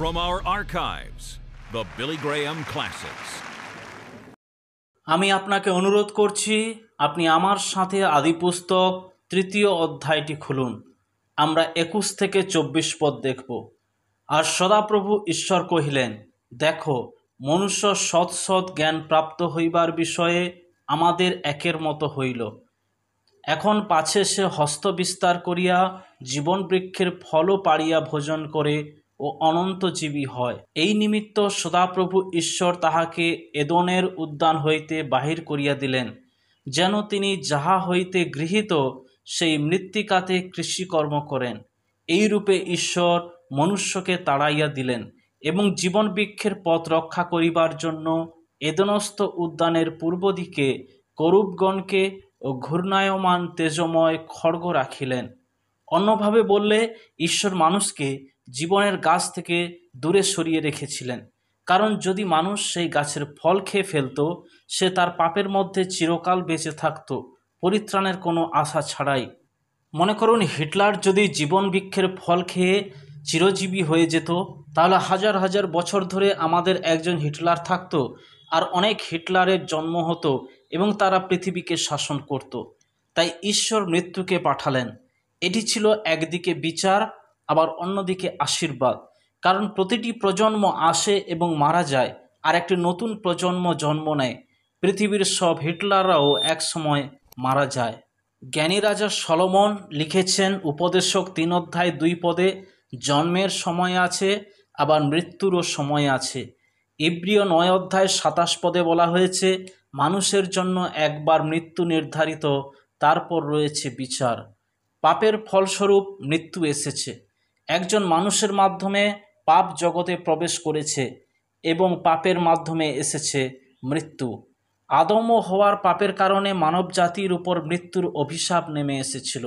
From our archives, the Billy Graham Classics. আমি আপনাকে অনুরোধ করছি আপনি আমার সাথে আদিপুস্তক 3য় অধ্যায়টি খুলুন। আমরা 21 থেকে 24 পদ দেখব। আর সদাপ্রভু ঈশ্বর কহিলেন, দেখো, মনুষ্য সৎ সৎ জ্ঞান প্রাপ্ত হইবার বিষয়ে আমাদের একের মতো হইল। এখন পাছে সে হস্ত বিস্তার করিয়া জীবন বৃক্ষের ফলও পাড়িয়া ভোজন করে ও অনন্তজীবী হয়। এই নিমিত্ত সদাপ্রভু ঈশ্বর তাহাকে এদনের উদ্যান হইতে বাহির করিয়া দিলেন, যেন তিনি যাহা হইতে গৃহীত সেই মৃত্তিকাতে কৃষিকর্ম করেন। এইরূপে ঈশ্বর মনুষ্যকে তাড়াইয়া দিলেন এবং জীবন বৃক্ষের পথ রক্ষা করিবার জন্য এদনস্থ উদ্যানের পূর্ব দিকে করুবগণকে ও ঘূর্ণায়মান তেজময় খড়গ রাখিলেন। অন্যভাবে বললে, ঈশ্বর মানুষকে জীবনের গাছ থেকে দূরে সরিয়ে রেখেছিলেন, কারণ যদি মানুষ সেই গাছের ফল খেয়ে ফেলত, সে তার পাপের মধ্যে চিরকাল বেঁচে থাকত, পরিত্রাণের কোনো আশা ছাড়াই। মনে করুন, হিটলার যদি জীবন বৃক্ষের ফল খেয়ে চিরজীবী হয়ে যেত, তাহলে হাজার হাজার বছর ধরে আমাদের একজন হিটলার থাকত, আর অনেক হিটলারের জন্ম হতো এবং তারা পৃথিবীকে শাসন করত। তাই ঈশ্বর মৃত্যুকে পাঠালেন। এটি ছিল একদিকে বিচার, আবার অন্যদিকে আশীর্বাদ, কারণ প্রতিটি প্রজন্ম আসে এবং মারা যায়, আর একটি নতুন প্রজন্ম জন্ম নেয়। পৃথিবীর সব হিটলাররাও একসময় মারা যায়। জ্ঞানী রাজা সলোমন লিখেছেন উপদেশক 3 অধ্যায় 2 পদে, জন্মের সময় আছে, আবার মৃত্যুরও সময় আছে। ইব্রিয় 9 অধ্যায় 27 পদে বলা হয়েছে, মানুষের জন্য একবার মৃত্যু নির্ধারিত, তারপর রয়েছে বিচার। পাপের ফলস্বরূপ মৃত্যু এসেছে। একজন মানুষের মাধ্যমে পাপ জগতে প্রবেশ করেছে এবং পাপের মাধ্যমে এসেছে মৃত্যু। আদম ও হওয়ার পাপের কারণে মানব জাতির উপর মৃত্যুর অভিশাপ নেমে এসেছিল।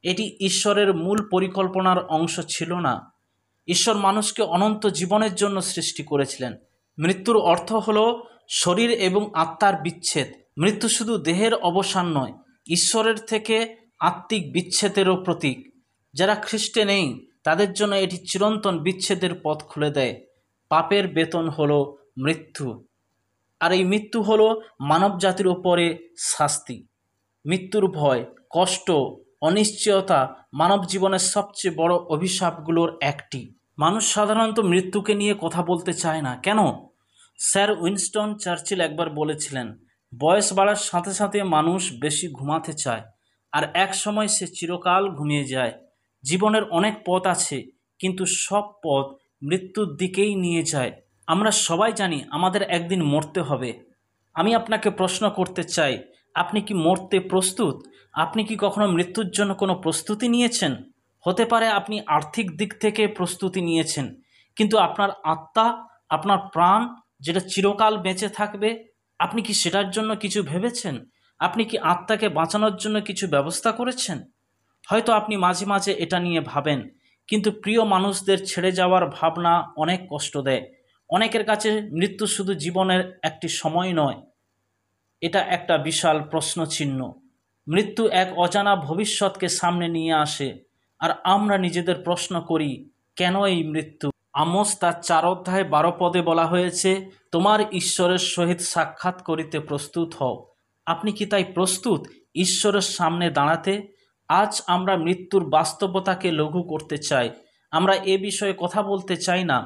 এটি ঈশ্বরের মূল পরিকল্পনার অংশ ছিল না। ঈশ্বর মানুষকে অনন্ত জীবনের জন্য সৃষ্টি করেছিলেন। মৃত্যুর অর্থ হল শরীর এবং আত্মার বিচ্ছেদ। মৃত্যু শুধু দেহের অবসান নয়, ঈশ্বরের থেকে আত্মিক বিচ্ছেদেরও প্রতীক। যারা খ্রিস্টে নেই তাদের জন্য এটি চিরন্তন বিচ্ছেদের পথ খুলে দেয়। পাপের বেতন হলো মৃত্যু, আর এই মৃত্যু হলো মানব জাতির উপরে শাস্তি। মৃত্যুর ভয়, কষ্ট, অনিশ্চয়তা মানব জীবনের সবচেয়ে বড় অভিশাপগুলোর একটি। মানুষ সাধারণত মৃত্যুকে নিয়ে কথা বলতে চায় না। কেন? স্যার উইনস্টন চার্চিল একবার বলেছিলেন, বয়স বাড়ার সাথে সাথে মানুষ বেশি ঘুমাতে চায়, আর এক সময় সে চিরকাল ঘুমিয়ে যায়। জীবনের অনেক পথ আছে, কিন্তু সব পথ মৃত্যুর দিকেই নিয়ে যায়। আমরা সবাই জানি আমাদের একদিন মরতে হবে। আমি আপনাকে প্রশ্ন করতে চাই, আপনি কি মরতে প্রস্তুত? আপনি কি কখনো মৃত্যুর জন্য কোনো প্রস্তুতি নিয়েছেন? হতে পারে আপনি আর্থিক দিক থেকে প্রস্তুতি নিয়েছেন, কিন্তু আপনার আত্মা, আপনার প্রাণ যেটা চিরকাল বেঁচে থাকবে, আপনি কি সেটার জন্য কিছু ভেবেছেন? আপনি কি আত্মাকে বাঁচানোর জন্য কিছু ব্যবস্থা করেছেন? হয়তো আপনি মাঝে মাঝে এটা নিয়ে ভাবেন, কিন্তু প্রিয় মানুষদের ছেড়ে যাওয়ার ভাবনা অনেক কষ্ট দেয়। অনেকের কাছে মৃত্যু শুধু জীবনের একটি সময় নয়, এটা একটা বিশাল প্রশ্নচিহ্ন। মৃত্যু এক অজানা ভবিষ্যৎকে সামনে নিয়ে আসে, আর আমরা নিজেদের প্রশ্ন করি, কেন এই মৃত্যু? আমোস তার 4 অধ্যায় 12 পদে বলা হয়েছে, তোমার ঈশ্বরের সহিত সাক্ষাৎ করিতে প্রস্তুত হও। আপনি কি তাই প্রস্তুত ঈশ্বরের সামনে দাঁড়াতে? আজ আমরা মৃত্যুর বাস্তবতাকে লঘু করতে চাই। আমরা এ বিষয়ে কথা বলতে চাই না।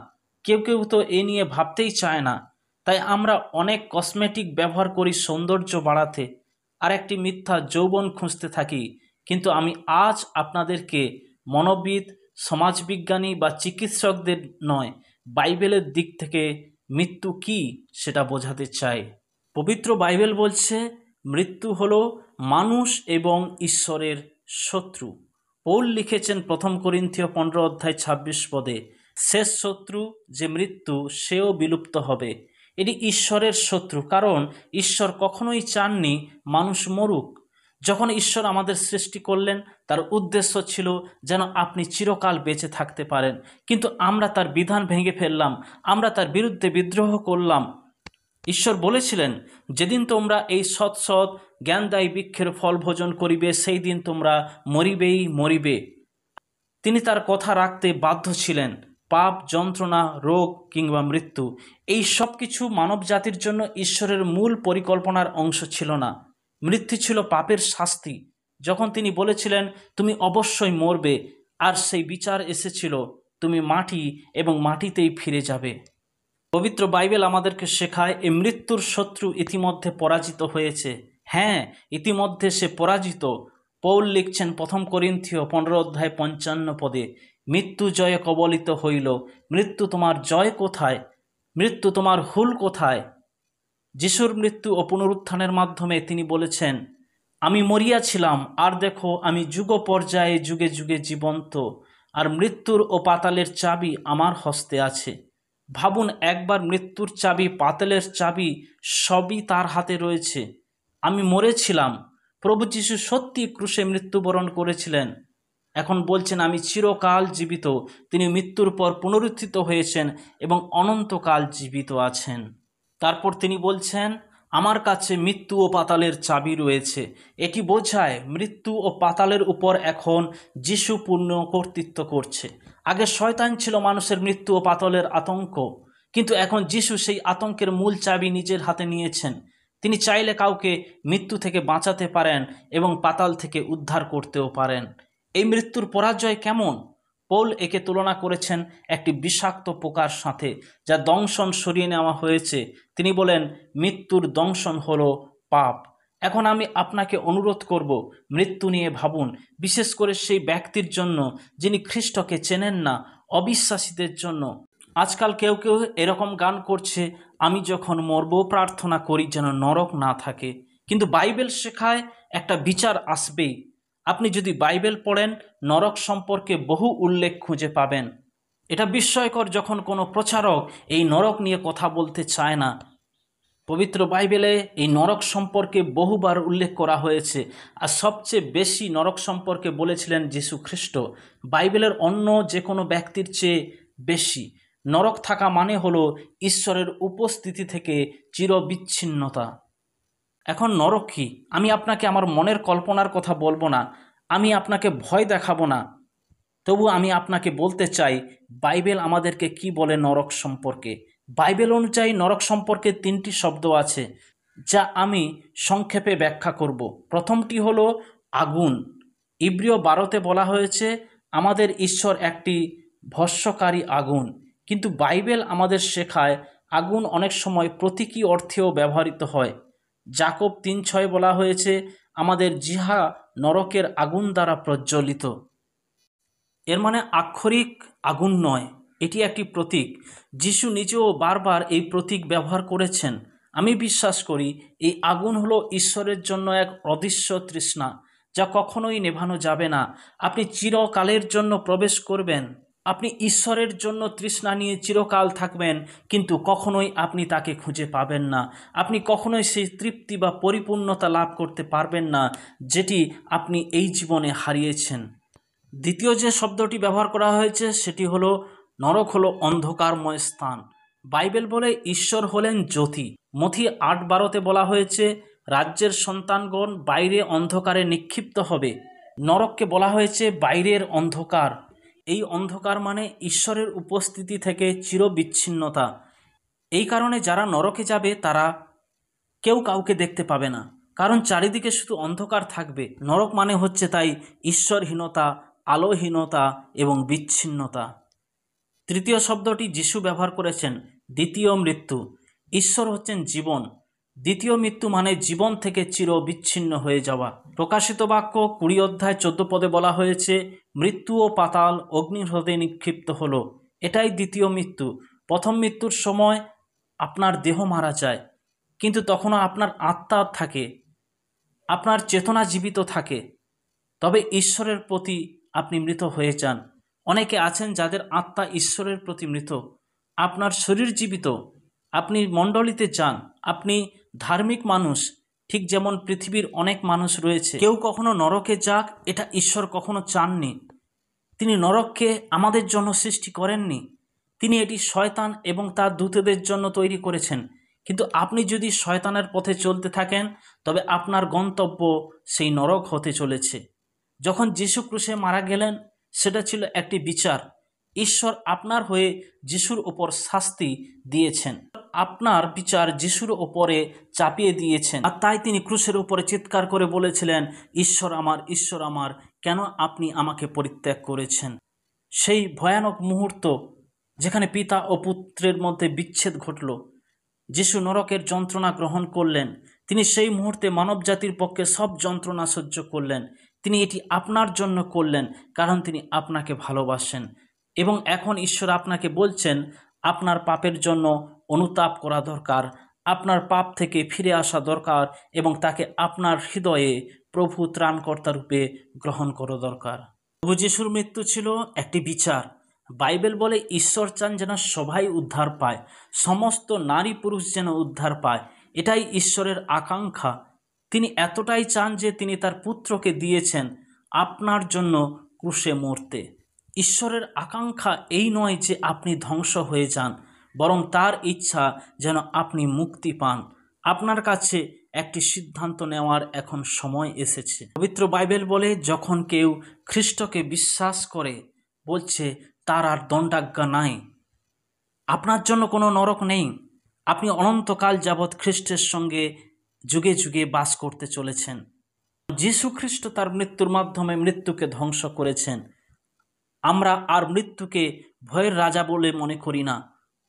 কেউ কেউ তো এ নিয়ে ভাবতেই চায় না। তাই আমরা অনেক কসমেটিক ব্যবহার করি সৌন্দর্য বাড়াতে, আর একটি মিথ্যা যৌবন খুঁজতে থাকি। কিন্তু আমি আজ আপনাদেরকে মনোবিদ, সমাজবিজ্ঞানী বা চিকিৎসকদের নয়, বাইবেলের দিক থেকে মৃত্যু কি সেটা বোঝাতে চাই। পবিত্র বাইবেল বলছে, মৃত্যু হলো মানুষ এবং ঈশ্বরের শত্রু। পৌল লিখেছেন 1 করিন্থীয় 15 অধ্যায় 26 পদে, শেষ শত্রু যে মৃত্যু, সেও বিলুপ্ত হবে। এটি ঈশ্বরের শত্রু, কারণ ঈশ্বর কখনোই চাননি মানুষ মরুক। যখন ঈশ্বর আমাদের সৃষ্টি করলেন, তার উদ্দেশ্য ছিল যেন আপনি চিরকাল বেঁচে থাকতে পারেন। কিন্তু আমরা তার বিধান ভেঙে ফেললাম, আমরা তার বিরুদ্ধে বিদ্রোহ করলাম। ঈশ্বর বলেছিলেন, যেদিন তোমরা এই সৎ সৎ জ্ঞানদায়ী বৃক্ষের ফল ভোজন করিবে, সেই দিন তোমরা মরিবেই মরিবে। তিনি তার কথা রাখতে বাধ্য ছিলেন। পাপ, যন্ত্রণা, রোগ কিংবা মৃত্যু, এই সব কিছু মানব জাতির জন্য ঈশ্বরের মূল পরিকল্পনার অংশ ছিল না। মৃত্যু ছিল পাপের শাস্তি। যখন তিনি বলেছিলেন তুমি অবশ্যই মরবে, আর সেই বিচার এসেছিল তুমি মাটি এবং মাটিতেই ফিরে যাবে। পবিত্র বাইবেল আমাদেরকে শেখায় এই মৃত্যুর শত্রু ইতিমধ্যে পরাজিত হয়েছে। হ্যাঁ, ইতিমধ্যে সে পরাজিত। পৌল লিখছেন 1 করিন্থীয় 15:55 মৃত্যু জয়ে কবলিত হইল। মৃত্যু তোমার জয় কোথায়? মৃত্যু তোমার হুল কোথায়? যিশুর মৃত্যু ও পুনরুত্থানের মাধ্যমে তিনি বলেছেন, আমি মরিয়াছিলাম, আর দেখো আমি যুগ পর্যায়ে যুগে যুগে জীবন্ত, আর মৃত্যুর ও পাতালের চাবি আমার হস্তে আছে। ভাবুন একবার, মৃত্যুর চাবি, পাতালের চাবি সবই তার হাতে রয়েছে। আমি মরেছিলাম, প্রভু যিশু সত্যি ক্রুশে মৃত্যুবরণ করেছিলেন। এখন বলছেন আমি চিরকাল জীবিত। তিনি মৃত্যুর পর পুনরুত্থিত হয়েছেন এবং অনন্তকাল জীবিত আছেন। তারপর তিনি বলছেন আমার কাছে মৃত্যু ও পাতালের চাবি রয়েছে। এটি বোঝায় মৃত্যু ও পাতালের উপর এখন যিশু পূর্ণ কর্তৃত্ব করছে। আগে শয়তান ছিল মানুষের মৃত্যু ও পাতালের আতঙ্ক, কিন্তু এখন যিশু সেই আতঙ্কের মূল চাবি নিজের হাতে নিয়েছেন। তিনি চাইলে কাউকে মৃত্যু থেকে বাঁচাতে পারেন এবং পাতাল থেকে উদ্ধার করতেও পারেন। এই মৃত্যুর পরাজয় কেমন? পৌল একে তুলনা করেছেন একটি বিষাক্ত পোকার সাথে, যা দংশন সরিয়ে নেওয়া হয়েছে। তিনি বলেন মৃত্যুর দংশন হলো পাপ। এখন আমি আপনাকে অনুরোধ করব, মৃত্যু নিয়ে ভাবুন, বিশেষ করে সেই ব্যক্তির জন্য যিনি খ্রিস্টকে চেনেন না, অবিশ্বাসীদের জন্য। আজকাল কেউ কেউ এরকম গান করছে, আমি যখন মরব প্রার্থনা করি যেন নরক না থাকে। কিন্তু বাইবেল শেখায় একটা বিচার আসবেই। আপনি যদি বাইবেল পড়েন, নরক সম্পর্কে বহু উল্লেখ খুঁজে পাবেন। এটা বিস্ময়কর যখন কোনো প্রচারক এই নরক নিয়ে কথা বলতে চায় না। পবিত্র বাইবেলে এই নরক সম্পর্কে বহুবার উল্লেখ করা হয়েছে, আর সবচেয়ে বেশি নরক সম্পর্কে বলেছিলেন যীশু খ্রিস্ট। বাইবেলের অন্য যে কোনো ব্যক্তির চেয়ে বেশি। নরক থাকা মানে হলো ঈশ্বরের উপস্থিতি থেকে চিরবিচ্ছিন্নতা। এখন নরক কি? আমি আপনাকে আমার মনের কল্পনার কথা বলবো না, আমি আপনাকে ভয় দেখাবো না। তবু আমি আপনাকে বলতে চাই বাইবেল আমাদেরকে কি বলে নরক সম্পর্কে। বাইবেল অনুযায়ী নরক সম্পর্কে 3টি শব্দ আছে, যা আমি সংক্ষেপে ব্যাখ্যা করব। প্রথমটি হলো আগুন। ইব্রিয় 12তে বলা হয়েছে আমাদের ঈশ্বর একটি ভস্মকারী আগুন। কিন্তু বাইবেল আমাদের শেখায় আগুন অনেক সময় প্রতীকী অর্থেও ব্যবহৃত হয়। যাকব 3:6 বলা হয়েছে আমাদের জিহ্বা নরকের আগুন দ্বারা প্রজ্বলিত। এর মানে আক্ষরিক আগুন নয়, এটি একটি প্রতীক। যিশু নিজেও বারবার এই প্রতীক ব্যবহার করেছেন। আমি বিশ্বাস করি এই আগুন হলো ঈশ্বরের জন্য এক অদৃশ্য তৃষ্ণা, যা কখনোই নেভানো যাবে না। আপনি চিরকালের জন্য প্রবেশ করবেন, আপনি ঈশ্বরের জন্য তৃষ্ণা নিয়ে চিরকাল থাকবেন, কিন্তু কখনোই আপনি তাকে খুঁজে পাবেন না। আপনি কখনোই সেই তৃপ্তি বা পরিপূর্ণতা লাভ করতে পারবেন না যেটি আপনি এই জীবনে হারিয়েছেন। দ্বিতীয় যে শব্দটি ব্যবহার করা হয়েছে সেটি হলো নরক হলো অন্ধকারময় স্থান। বাইবেল বলে ঈশ্বর হলেন জ্যোতি। মথি 8:12তে বলা হয়েছে রাজ্যের সন্তানগণ বাইরে অন্ধকারে নিক্ষিপ্ত হবে। নরককে বলা হয়েছে বাইরের অন্ধকার। এই অন্ধকার মানে ঈশ্বরের উপস্থিতি থেকে চিরবিচ্ছিন্নতা। এই কারণে যারা নরকে যাবে তারা কেউ কাউকে দেখতে পাবে না, কারণ চারিদিকে শুধু অন্ধকার থাকবে। নরক মানে হচ্ছে তাই ঈশ্বরহীনতা, আলোহীনতা এবং বিচ্ছিন্নতা। তৃতীয় শব্দটি যিশু ব্যবহার করেছেন দ্বিতীয় মৃত্যু। ঈশ্বর হচ্ছেন জীবন। দ্বিতীয় মৃত্যু মানে জীবন থেকে চির বিচ্ছিন্ন হয়ে যাওয়া। প্রকাশিত বাক্য 20:14 বলা হয়েছে মৃত্যু ও পাতাল অগ্নির হ্রদে নিক্ষিপ্ত হলো। এটাই দ্বিতীয় মৃত্যু। প্রথম মৃত্যুর সময় আপনার দেহ মারা যায়, কিন্তু তখনও আপনার আত্মা থাকে, আপনার চেতনা জীবিত থাকে। তবে ঈশ্বরের প্রতি আপনি মৃত হয়ে যান। অনেকে আছেন যাদের আত্মা ঈশ্বরের প্রতি মৃত। আপনার শরীর জীবিত, আপনি মণ্ডলীতে যান, আপনি ধার্মিক মানুষ, ঠিক যেমন পৃথিবীর অনেক মানুষ রয়েছে। কেউ কখনো নরকে যাক এটা ঈশ্বর কখনো চাননি। তিনি নরককে আমাদের জন্য সৃষ্টি করেননি, তিনি এটি শয়তান এবং তার দূতদের জন্য তৈরি করেছেন। কিন্তু আপনি যদি শয়তানের পথে চলতে থাকেন তবে আপনার গন্তব্য সেই নরক হতে চলেছে। যখন যীশু ক্রুশে মারা গেলেন সেটা ছিল একটি বিচার, ঈশ্বর আপনার হয়ে যিশুর ওপর শাস্তি দিয়েছেন, আপনার বিচার যিশুর ওপরে চাপিয়ে দিয়েছেন। আর তাই তিনি ক্রুশের উপরে চিৎকার করে বলেছিলেন, ঈশ্বর আমার, কেন আপনি আমাকে পরিত্যাগ করেছেন। সেই ভয়ানক মুহূর্ত যেখানে পিতা ও পুত্রের মধ্যে বিচ্ছেদ ঘটল, যিশু নরকের যন্ত্রণা গ্রহণ করলেন। তিনি সেই মুহূর্তে মানবজাতির পক্ষে সব যন্ত্রণা সহ্য করলেন। তিনি এটি আপনার জন্য করলেন, কারণ তিনি আপনাকে ভালোবাসেন। এবং এখন ঈশ্বর আপনাকে বলছেন, আপনার পাপের জন্য অনুতাপ করা দরকার, আপনার পাপ থেকে ফিরে আসা দরকার এবং তাকে আপনার হৃদয়ে প্রভু ত্রাণকর্তা রূপে গ্রহণ করা দরকার। প্রভু যিশুর মৃত্যু ছিল একটি বিচার। বাইবেল বলে ঈশ্বর চান যেন সবাই উদ্ধার পায়, সমস্ত নারী পুরুষ যেন উদ্ধার পায়। এটাই ঈশ্বরের আকাঙ্ক্ষা। তিনি এতটাই চান যে তিনি তার পুত্রকে দিয়েছেন আপনার জন্য ক্রুশে মরতে। ঈশ্বরের আকাঙ্ক্ষা এই নয় যে আপনি ধ্বংস হয়ে যান, বরং তার ইচ্ছা যেন আপনি মুক্তি পান। আপনার কাছে একটি সিদ্ধান্ত নেওয়ার এখন সময় এসেছে। পবিত্র বাইবেল বলে, যখন কেউ খ্রিস্টকে বিশ্বাস করে, বলছে তার আর দণ্ডাজ্ঞা নাই। আপনার জন্য কোনো নরক নেই। আপনি অনন্তকাল যাবৎ খ্রিস্টের সঙ্গে যুগে যুগে বাস করতে চলেছেন। যীশু খ্রিস্ট তার মৃত্যুর মাধ্যমে মৃত্যুকে ধ্বংস করেছেন। আমরা আর মৃত্যুকে ভয়ের রাজা বলে মনে করি না।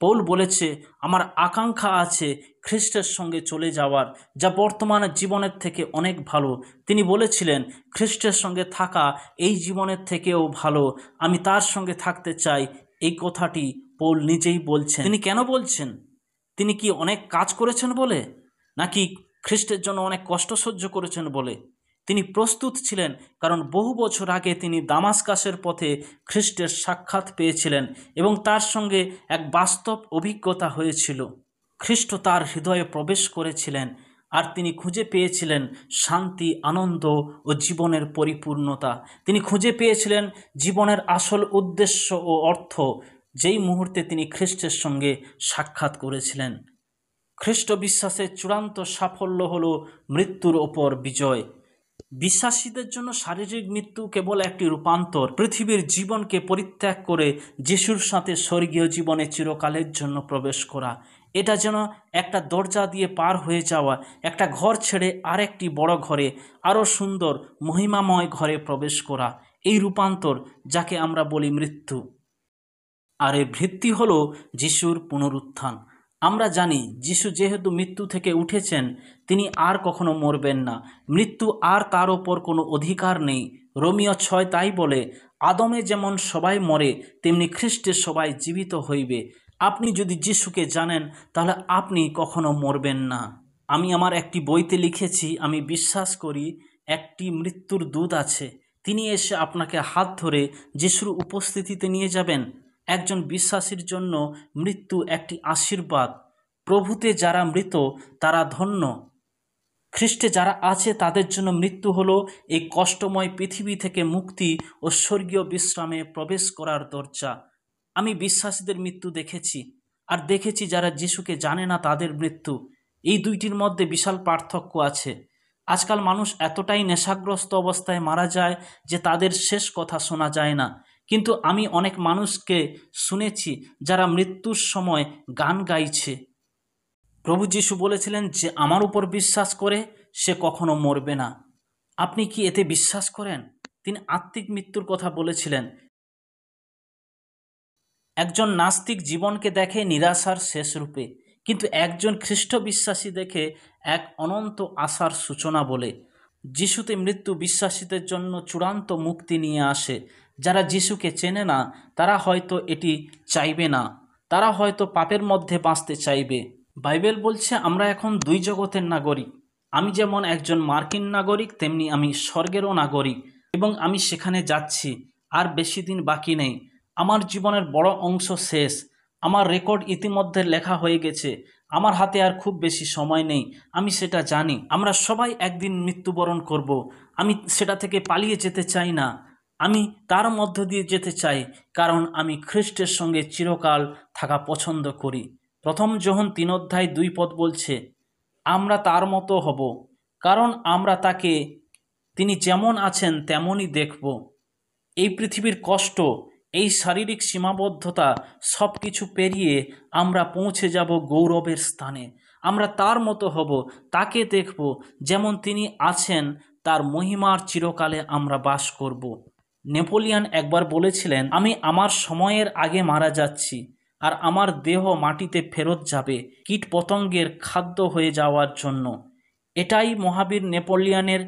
পৌল বলেছে, আমার আকাঙ্ক্ষা আছে খ্রিস্টের সঙ্গে চলে যাওয়ার, যা বর্তমান জীবনের থেকে অনেক ভালো। তিনি বলেছিলেন, খ্রিস্টের সঙ্গে থাকা এই জীবনের থেকেও ভালো, আমি তার সঙ্গে থাকতে চাই। এই কথাটি পৌল নিজেই বলছেন। তিনি কেন বলছেন? তিনি কি অনেক কাজ করেছেন বলে, নাকি খ্রিস্টের জন্য অনেক কষ্ট সহ্য করেছেন বলে? তিনি প্রস্তুত ছিলেন, কারণ বহু বছর আগে তিনি দামাস্কাসের পথে খ্রিস্টের সাক্ষাৎ পেয়েছিলেন এবং তার সঙ্গে এক বাস্তব অভিজ্ঞতা হয়েছিল। খ্রিস্ট তার হৃদয়ে প্রবেশ করেছিলেন আর তিনি খুঁজে পেয়েছিলেন শান্তি, আনন্দ ও জীবনের পরিপূর্ণতা। তিনি খুঁজে পেয়েছিলেন জীবনের আসল উদ্দেশ্য ও অর্থ, যেই মুহূর্তে তিনি খ্রিস্টের সঙ্গে সাক্ষাৎ করেছিলেন। খ্রিস্ট বিশ্বাসের চূড়ান্ত সাফল্য হল মৃত্যুর ওপর বিজয়। বিশ্বাসীদের জন্য শারীরিক মৃত্যু কেবল একটি রূপান্তর। পৃথিবীর জীবনকে পরিত্যাগ করে যিশুর সাথে স্বর্গীয় জীবনে চিরকালের জন্য প্রবেশ করা। এটা যেন একটা দরজা দিয়ে পার হয়ে যাওয়া, একটা ঘর ছেড়ে আরেকটি বড় ঘরে, আরও সুন্দর মহিমাময় ঘরে প্রবেশ করা। এই রূপান্তর, যাকে আমরা বলি মৃত্যু। আর এর ভিত্তি হল যিশুর পুনরুত্থান। আমরা জানি যিশু যেহেতু মৃত্যু থেকে উঠেছেন, তিনি আর কখনো মরবেন না। মৃত্যু আর তার ওপর কোনো অধিকার নেই। রোমিও 6 তাই বলে, আদমে যেমন সবাই মরে, তেমনি খ্রিস্টে সবাই জীবিত হইবে। আপনি যদি যিশুকে জানেন, তাহলে আপনি কখনো মরবেন না। আমি আমার একটি বইতে লিখেছি, আমি বিশ্বাস করি একটি মৃত্যুর দূত আছে। তিনি এসে আপনাকে হাত ধরে যিশুর উপস্থিতিতে নিয়ে যাবেন। একজন বিশ্বাসীর জন্য মৃত্যু একটি আশীর্বাদ। প্রভুতে যারা মৃত তারা ধন্য। খ্রিস্টে যারা আছে তাদের জন্য মৃত্যু হলো এই কষ্টময় পৃথিবী থেকে মুক্তি ও স্বর্গীয় বিশ্রামে প্রবেশ করার দরজা। আমি বিশ্বাসীদের মৃত্যু দেখেছি, আর দেখেছি যারা যিশুকে জানে না তাদের মৃত্যু। এই দুইটির মধ্যে বিশাল পার্থক্য আছে। আজকাল মানুষ এতটাই নেশাগ্রস্ত অবস্থায় মারা যায় যে তাদের শেষ কথা শোনা যায় না। কিন্তু আমি অনেক মানুষকে শুনেছি যারা মৃত্যুর সময় গান গাইছে। প্রভু যিশু বলেছিলেন যে আমার উপর বিশ্বাস করে সে কখনো মরবে না। আপনি কি এতে বিশ্বাস করেন? তিনি আত্মিক মৃত্যুর কথা বলেছিলেন। একজন নাস্তিক জীবনকে দেখে নিরাশার শেষ রূপে, কিন্তু একজন খ্রিস্ট বিশ্বাসী দেখে এক অনন্ত আশার সূচনা বলে। যিশুতে মৃত্যু বিশ্বাসীদের জন্য চূড়ান্ত মুক্তি নিয়ে আসে। যারা যিশুকে চেনে না তারা হয়তো এটি চাইবে না, তারা হয়তো পাপের মধ্যে বাঁচতে চাইবে। বাইবেল বলছে আমরা এখন দুই জগতের নাগরিক। আমি যেমন একজন মার্কিন নাগরিক, তেমনি আমি স্বর্গেরও নাগরিক, এবং আমি সেখানে যাচ্ছি। আর বেশি দিন বাকি নেই। আমার জীবনের বড় অংশ শেষ। আমার রেকর্ড ইতিমধ্যে লেখা হয়ে গেছে। আমার হাতে আর খুব বেশি সময় নেই, আমি সেটা জানি। আমরা সবাই একদিন মৃত্যুবরণ করব। আমি সেটা থেকে পালিয়ে যেতে চাই না, আমি তার মধ্য দিয়ে যেতে চাই, কারণ আমি খ্রিস্টের সঙ্গে চিরকাল থাকা পছন্দ করি। প্রথম যোহন 3:2 বলছে, আমরা তার মতো হব, কারণ আমরা তাকে তিনি যেমন আছেন তেমনই দেখব। এই পৃথিবীর কষ্ট, এই শারীরিক সীমাবদ্ধতা সব কিছু পেরিয়ে আমরা পৌঁছে যাব গৌরবের স্থানে। আমরা তার মতো হব, তাকে দেখব যেমন তিনি আছেন, তার মহিমার চিরকালে আমরা বাস করব। নেপোলিয়ন একবার বলেছিলেন, আমি আমার সময়ের আগে মারা যাচ্ছি, আর আমার দেহ মাটিতে ফেরত যাবে কীটপতঙ্গের খাদ্য হয়ে যাওয়ার জন্য। এটাই মহাবীর নেপোলিয়নের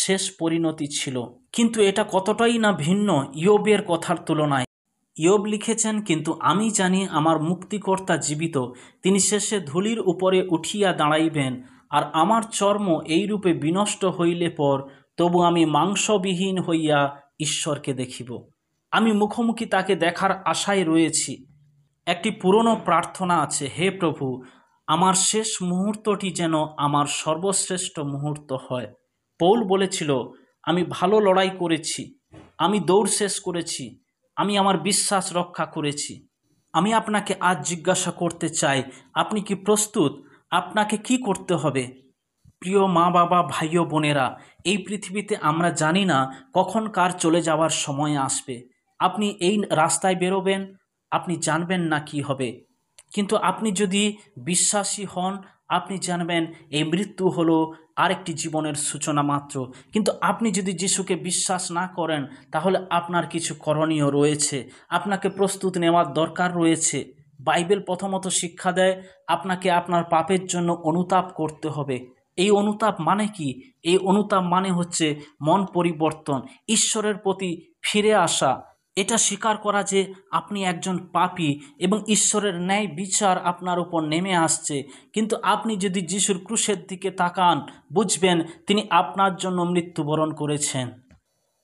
শেষ পরিণতি ছিল। কিন্তু এটা কতটাই না ভিন্ন ইয়োবের কথার তুলনায়। ইয়োব লিখেছেন, কিন্তু আমি জানি আমার মুক্তিকর্তা জীবিত, তিনি শেষে ধূলির উপরে উঠিয়া দাঁড়াইবেন, আর আমার চর্ম এইরূপে বিনষ্ট হইলে পর তবু আমি মাংসবিহীন হইয়া ঈশ্বরকে দেখিব। আমি মুখোমুখি তাকে দেখার আশায় রয়েছি। একটি পুরনো প্রার্থনা আছে, হে প্রভু, আমার শেষ মুহূর্তটি যেন আমার সর্বশ্রেষ্ঠ মুহূর্ত হয়। পৌল বলেছিল, আমি ভালো লড়াই করেছি, আমি দৌড় শেষ করেছি, আমি আমার বিশ্বাস রক্ষা করেছি। আমি আপনাকে আজ জিজ্ঞাসা করতে চাই, আপনি কি প্রস্তুত? আপনাকে কি করতে হবে? প্রিয় মা বাবা, ভাই ও বোনেরা, এই পৃথিবীতে আমরা জানি না কখন কার চলে যাওয়ার সময় আসবে। আপনি এই রাস্তায় বেরোবেন, আপনি জানবেন না কি হবে, কিন্তু আপনি যদি বিশ্বাসী হন, আপনি জানবেন এই মৃত্যু হলো আরেকটি জীবনের সূচনা মাত্র। কিন্তু আপনি যদি যিশুকে বিশ্বাস না করেন, তাহলে আপনার কিছু করণীয় রয়েছে, আপনাকে প্রস্তুত নেওয়ার দরকার রয়েছে। বাইবেল প্রথমত শিক্ষা দেয় আপনাকে আপনার পাপের জন্য অনুতাপ করতে হবে। এই অনুতাপ মানে কি? এই অনুতাপ মানে হচ্ছে মন পরিবর্তন, ঈশ্বরের প্রতি ফিরে আসা, এটা স্বীকার করা যে আপনি একজন পাপী এবং ঈশ্বরের ন্যায় বিচার আপনার উপর নেমে আসছে। কিন্তু আপনি যদি যিশুর ক্রুশের দিকে তাকান, বুঝবেন তিনি আপনার জন্য মৃত্যুবরণ করেছেন।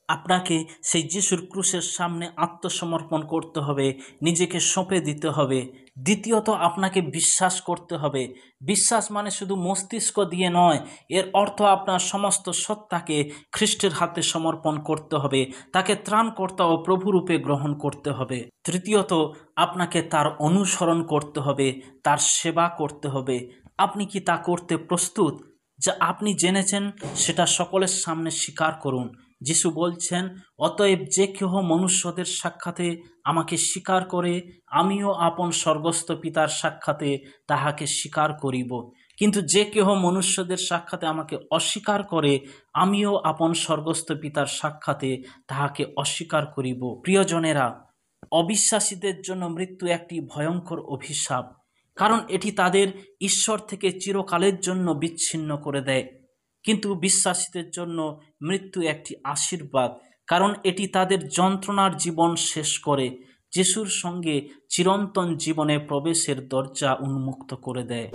আপনাকে সেই যিশুর ক্রুশের সামনে আত্মসমর্পণ করতে হবে, নিজেকে সঁপে দিতে হবে। দ্বিতীয়ত, আপনাকে বিশ্বাস করতে হবে। বিশ্বাস মানে শুধু মস্তিষ্ক দিয়ে নয়, এর অর্থ আপনার সমস্ত সত্তাকে খ্রিস্টের হাতে সমর্পণ করতে হবে, তাকে ত্রাণকর্তা ও প্রভুরূপে গ্রহণ করতে হবে। তৃতীয়ত, আপনাকে তার অনুসরণ করতে হবে, তার সেবা করতে হবে। আপনি কি তা করতে প্রস্তুত? যা আপনি জেনেছেন সেটা সকলের সামনে স্বীকার করুন। যিশু বলছেন, অতএব যে কেহ মনুষ্যদের সাক্ষাতে আমাকে স্বীকার করে, আমিও আপন স্বর্গস্থ পিতার সাক্ষাতে তাহাকে স্বীকার করিব। কিন্তু যে কেহ মনুষ্যদের সাক্ষাতে আমাকে অস্বীকার করে, আমিও আপন স্বর্গস্থ পিতার সাক্ষাতে তাহাকে অস্বীকার করিব। প্রিয়জনেরা, অবিশ্বাসীদের জন্য মৃত্যু একটি ভয়ঙ্কর অভিশাপ, কারণ এটি তাদের ঈশ্বর থেকে চিরকালের জন্য বিচ্ছিন্ন করে দেয়। কিন্তু বিশ্বাসীদের জন্য মৃত্যু একটি আশীর্বাদ, কারণ এটি তাদের যন্ত্রণার জীবন শেষ করে যিশুর সঙ্গে চিরন্তন জীবনে প্রবেশের দরজা উন্মুক্ত করে দেয়।